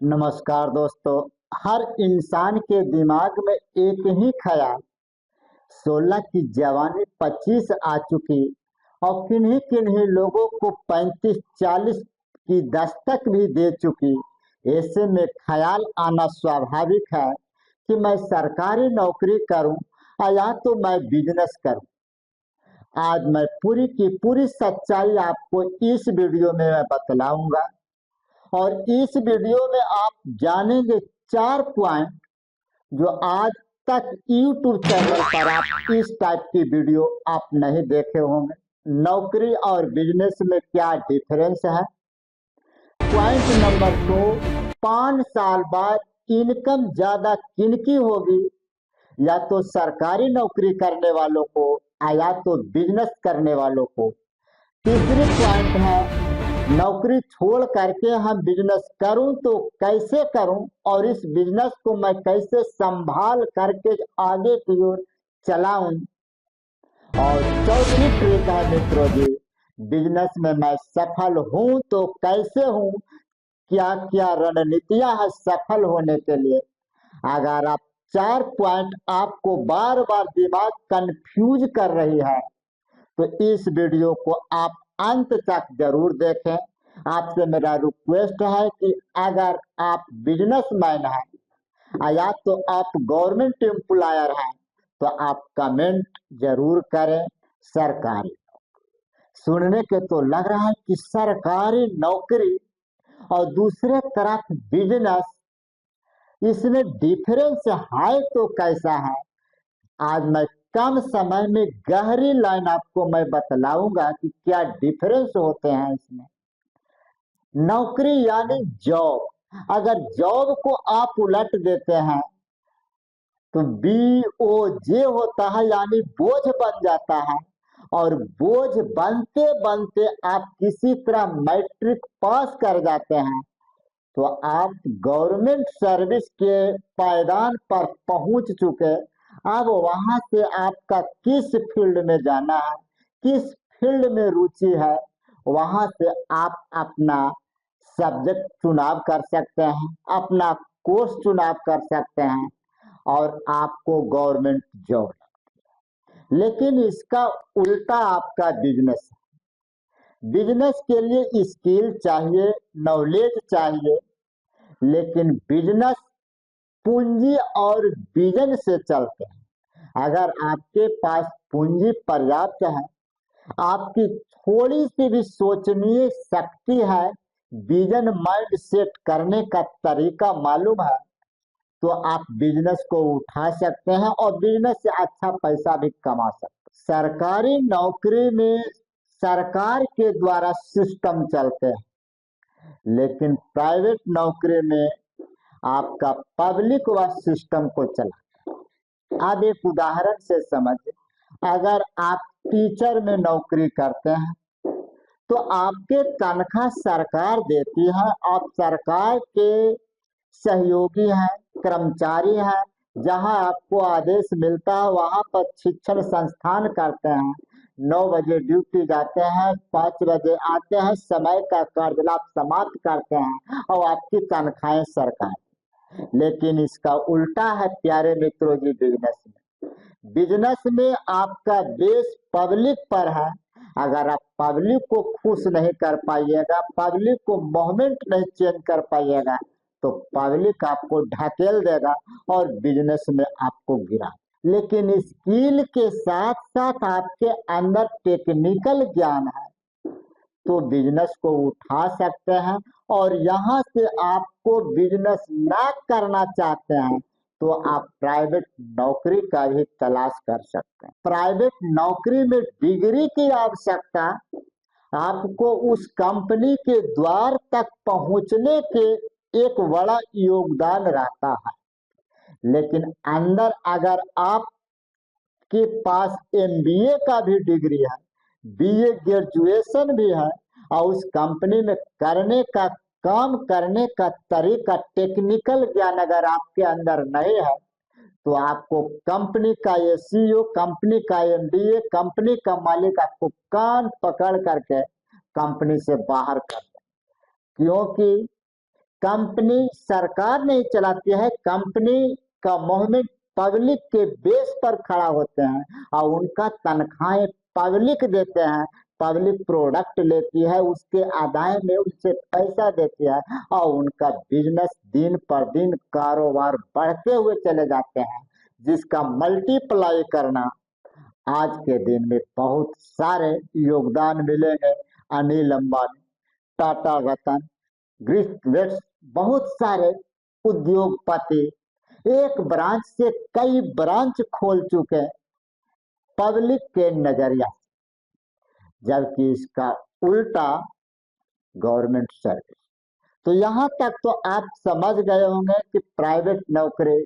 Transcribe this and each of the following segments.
नमस्कार दोस्तों। हर इंसान के दिमाग में एक ही ख्याल, 16 की जवानी 25 आ चुकी और किन्हीं किन्हीं लोगों को 35-40 की दस्तक भी दे चुकी। ऐसे में ख्याल आना स्वाभाविक है कि मैं सरकारी नौकरी करूं या तो मैं बिजनेस करूं। आज मैं पूरी की पूरी सच्चाई आपको इस वीडियो में मैं बतलाऊंगा और इस वीडियो में आप जानेंगे 4 पॉइंट जो आज तक YouTube चैनल पर आप इस टाइप की वीडियो आप नहीं देखे होंगे। नौकरी और बिजनेस में क्या डिफरेंस है। पॉइंट नंबर 2, 5 साल बाद इनकम ज्यादा किनकी होगी, या तो सरकारी नौकरी करने वालों को या तो बिजनेस करने वालों को। तीसरी पॉइंट है, नौकरी छोड़ करके हम बिजनेस करूं तो कैसे करूं और इस बिजनेस को मैं कैसे संभाल करके आगे की ओर चलाऊं। और चौथी ट्रिक है मित्रों जी, बिजनेस में मैं सफल हूं तो कैसे हूं, क्या क्या रणनीतियां है सफल होने के लिए। अगर आप 4 पॉइंट आपको बार बार दिमाग कंफ्यूज कर रही है तो इस वीडियो को आप अंत तक जरूर देखें। आपसे मेरा रिक्वेस्ट है कि अगर आप बिजनेसमैन हैं या तो आप गवर्नमेंट एम्प्लॉयर हैं तो आप कमेंट जरूर करें सरकारी। सुनने के तो लग रहा है कि सरकारी नौकरी और दूसरे तरफ बिजनेस, इसमें डिफरेंस है तो कैसा है। आज मैं कम समय में गहरी लाइन आपको मैं बतलाऊंगा कि क्या डिफरेंस होते हैं इसमें। नौकरी यानी जॉब, अगर जॉब को आप उलट देते हैं तो BOJ होता है यानी बोझ बन जाता है। और बोझ बनते बनते आप किसी तरह मैट्रिक पास कर जाते हैं तो आप गवर्नमेंट सर्विस के पायदान पर पहुंच चुके। अब वहां से आपका किस फील्ड में जाना है, किस फील्ड में रुचि है, वहां से आप अपना सब्जेक्ट चुनाव कर सकते हैं, अपना कोर्स चुनाव कर सकते हैं और आपको गवर्नमेंट जॉब। लेकिन इसका उल्टा आपका बिजनेस है। बिजनेस के लिए स्किल चाहिए, नॉलेज चाहिए, लेकिन बिजनेस पूंजी और विजन से चलते हैं। अगर आपके पास पूंजी पर्याप्त है, आपकी थोड़ी सी भी सोचनीय शक्ति है, विजन माइंड सेट करने का तरीका मालूम है, तो आप बिजनेस को उठा सकते हैं और बिजनेस से अच्छा पैसा भी कमा सकते हैं। सरकारी नौकरी में सरकार के द्वारा सिस्टम चलते हैं, लेकिन प्राइवेट नौकरी में आपका पब्लिक वह सिस्टम को चला। अब एक उदाहरण से समझ, अगर आप टीचर में नौकरी करते हैं तो आपके तनख्वाह सरकार देती है, आप सरकार के सहयोगी हैं, कर्मचारी हैं। जहां आपको आदेश मिलता है वहां पर शिक्षण संस्थान करते हैं। 9 बजे ड्यूटी जाते हैं, 5 बजे आते हैं, समय का कार्यकलाप समाप्त करते हैं और आपकी तनख्वाहें सरकार। लेकिन इसका उल्टा है प्यारे मित्रों जी, बिजनेस में। बिजनेस में आपका बेस पब्लिक पर है। अगर आप पब्लिक को खुश नहीं कर पाइएगा, पब्लिक को मोमेंट नहीं चेंज कर पाइएगा, तो पब्लिक आपको ढकेल देगा और बिजनेस में आपको गिरा। लेकिन स्किल के साथ साथ आपके अंदर टेक्निकल ज्ञान है तो बिजनेस को उठा सकते हैं। और यहाँ से आपको बिजनेस ना करना चाहते हैं तो आप प्राइवेट नौकरी का भी तलाश कर सकते हैं। प्राइवेट नौकरी में डिग्री की आवश्यकता आपको उस कंपनी के द्वार तक पहुंचने के एक बड़ा योगदान रहता है। लेकिन अंदर अगर आपके पास MBA का भी डिग्री है, BA ग्रेजुएशन भी है और उस कंपनी में करने का काम करने का तरीका, टेक्निकल ज्ञान अगर आपके अंदर नहीं है तो आपको कंपनी का CEO, कंपनी का MD, कंपनी का मालिक आपको कान पकड़ करके कंपनी से बाहर कर दे। क्योंकि कंपनी सरकार नहीं चलाती है, कंपनी का मूवमेंट पब्लिक के बेस पर खड़ा होते हैं और उनका तनख्वाहें पब्लिक देते हैं। पब्लिक प्रोडक्ट लेती है, उसके आदाय में उनसे पैसा देती है और उनका बिजनेस दिन पर दिन कारोबार बढ़ते हुए चले जाते हैं, जिसका मल्टीप्लाई करना आज के दिन में बहुत सारे योगदान मिलेंगे। अनिल अंबानी, टाटा रतन, ग्रीस गेट्स, बहुत सारे उद्योगपति एक ब्रांच से कई ब्रांच खोल चुके पब्लिक के नजरिया, जबकि इसका उल्टा गवर्नमेंट सर्विस। तो यहाँ तक तो आप समझ गए होंगे कि प्राइवेट नौकरी,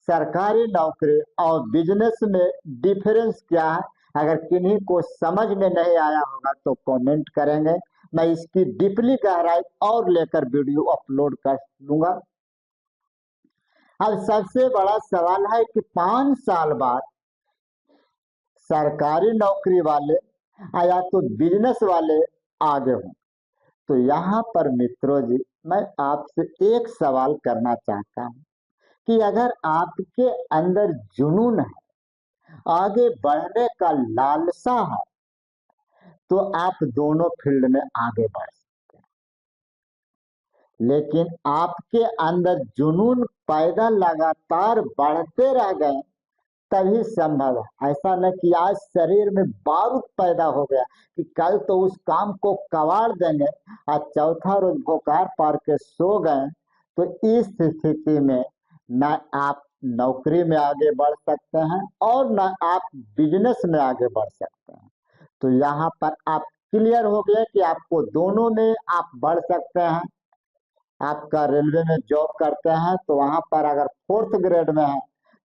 सरकारी नौकरी और बिजनेस में डिफरेंस क्या है। अगर किन्हीं को समझ में नहीं आया होगा तो कमेंट करेंगे, मैं इसकी डीपली गहराई और लेकर वीडियो अपलोड कर दूंगा। अब सबसे बड़ा सवाल है कि 5 साल बाद सरकारी नौकरी वाले या तो बिजनेस वाले आगे हों। तो यहाँ पर मित्रों जी, मैं आपसे एक सवाल करना चाहता हूँ कि अगर आपके अंदर जुनून है, आगे बढ़ने का लालसा है, तो आप दोनों फील्ड में आगे बढ़ सकते हैं। लेकिन आपके अंदर जुनून पैदा लगातार बढ़ते रह गए तभी संभव है। ऐसा न कि आज शरीर में बारूद पैदा हो गया कि कल तो उस काम को कबाड़ देंगे और चौथा रोज भोकार पार के सो गए। तो इस स्थिति में न आप नौकरी में आगे बढ़ सकते हैं और न आप बिजनेस में आगे बढ़ सकते हैं। तो यहाँ पर आप क्लियर हो गया कि आपको दोनों में आप बढ़ सकते हैं। आपका रेलवे में जॉब करते हैं तो वहां पर अगर 4th ग्रेड में है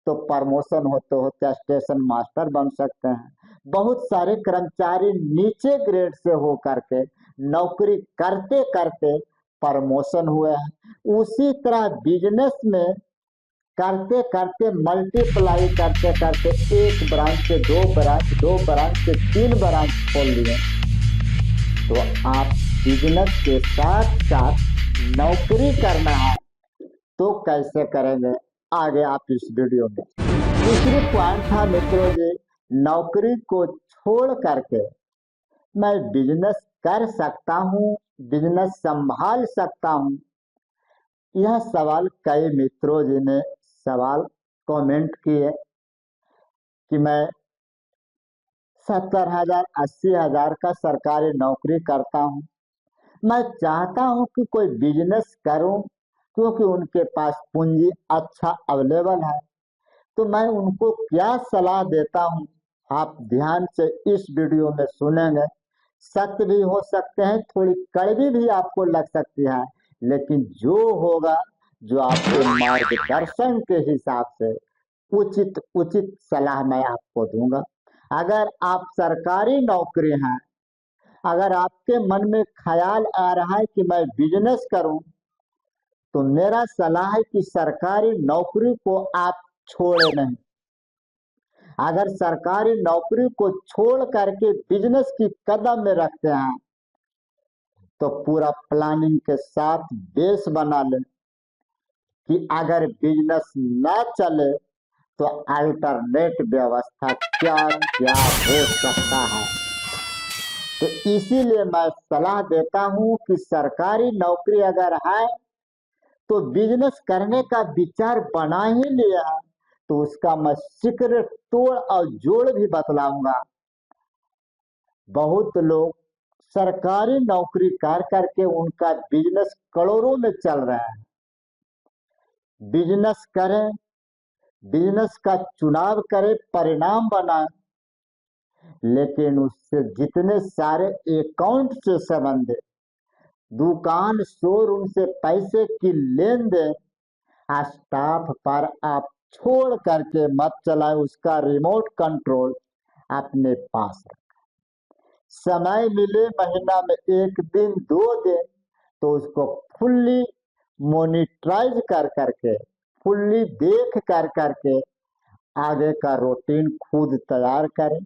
तो प्रमोशन होते होते स्टेशन मास्टर बन सकते हैं। बहुत सारे कर्मचारी नीचे ग्रेड से हो करके नौकरी करते करते प्रमोशन हुए हैं। उसी तरह बिजनेस में करते करते मल्टीप्लाई करते करते एक ब्रांच से 2 ब्रांच, 2 ब्रांच से 3 ब्रांच खोल लिए। तो आप बिजनेस के साथ साथ नौकरी करना है तो कैसे करेंगे, आगे आप इस वीडियो में। दूसरी पॉइंट था मित्रों जी, नौकरी को छोड़ करके मैं बिजनेस कर सकता हूँ, बिजनेस संभाल सकता हूँ। यह सवाल कई मित्रों जी ने सवाल कमेंट किए कि मैं 70,000 80,000 का सरकारी नौकरी करता हूँ, मैं चाहता हूँ कि कोई बिजनेस करूं क्योंकि उनके पास पूंजी अच्छा अवेलेबल है। तो मैं उनको क्या सलाह देता हूँ, आप ध्यान से इस वीडियो में सुनेंगे। सत्य भी हो सकते हैं, थोड़ी कड़वी भी आपको लग सकती है, लेकिन जो होगा, जो आपके मार्गदर्शन के हिसाब से उचित उचित सलाह मैं आपको दूंगा। अगर आप सरकारी नौकरी हैं, अगर आपके मन में ख्याल आ रहा है कि मैं बिजनेस करूं, तो मेरा सलाह है कि सरकारी नौकरी को आप छोड़े नहीं। अगर सरकारी नौकरी को छोड़ करके बिजनेस की कदम में रखते हैं तो पूरा प्लानिंग के साथ बेस बना लें कि अगर बिजनेस न चले तो अल्टरनेट व्यवस्था क्या क्या हो सकता है। तो इसीलिए मैं सलाह देता हूं कि सरकारी नौकरी अगर है तो बिजनेस करने का विचार बना ही लिया है तो उसका मैं सीक्रेट तोड़ और जोड़ भी बतलाऊंगा। बहुत लोग सरकारी नौकरी कर करके उनका बिजनेस करोड़ों में चल रहा है। बिजनेस करें, बिजनेस का चुनाव करें, परिणाम बनाए, लेकिन उससे जितने सारे अकाउंट से संबंधित दुकान शोरूम से पैसे की लेन देन स्टाफ पर आप छोड़ करके मत चलाए। उसका रिमोट कंट्रोल अपने पास रखें। समय मिले महीना में 1 दिन 2 दिन तो उसको फुल्ली मोनिटराइज कर करके, फुल्ली देख कर करके आगे का रूटीन खुद तैयार करें।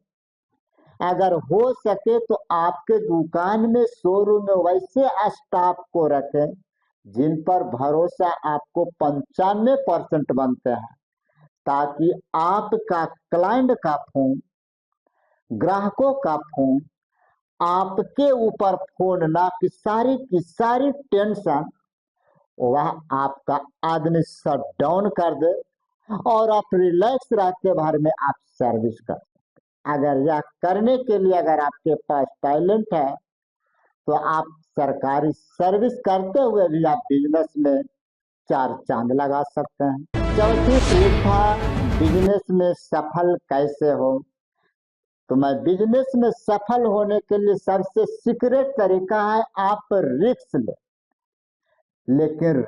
अगर हो सके तो आपके दुकान में शोरूम में वैसे स्टाफ को रखें जिन पर भरोसा आपको 95% बनते हैं, ताकि आपका क्लाइंट का फोन, ग्राहकों का फोन आपके ऊपर फोन ना की सारी टेंशन वह आपका आदमी शट डाउन कर दे और आप रिलैक्स रहते भर में आप सर्विस कर। अगर यह करने के लिए अगर आपके पास टैलेंट है तो आप सरकारी सर्विस करते हुए भी आप बिजनेस में चार चांद लगा सकते हैं। चौथी ट्रिक था बिजनेस में सफल कैसे हो। तो मैं बिजनेस में सफल होने के लिए सबसे सीक्रेट तरीका है आप रिस्क ले। लेकिन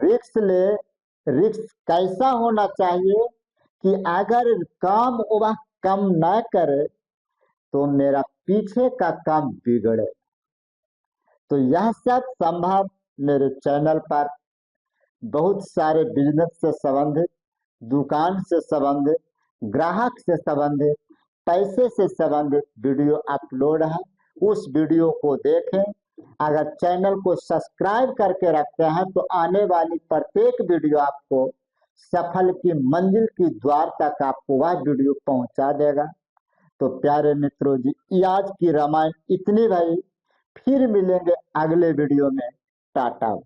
रिस्क कैसा होना चाहिए कि अगर काम वह कम न करे तो मेरा पीछे का काम बिगड़े। तो यह सब संभव मेरे चैनल पर बहुत सारे बिजनेस से संबंधित, दुकान से संबंधित, ग्राहक से संबंधित, पैसे से संबंधित वीडियो अपलोड है। उस वीडियो को देखें। अगर चैनल को सब्सक्राइब करके रखते हैं तो आने वाली प्रत्येक वीडियो आपको सफल की मंजिल की द्वार तक आपको वह वीडियो पहुंचा देगा। तो प्यारे मित्रों जी, आज की रामायण इतनी भाई, फिर मिलेंगे अगले वीडियो में। टाटा।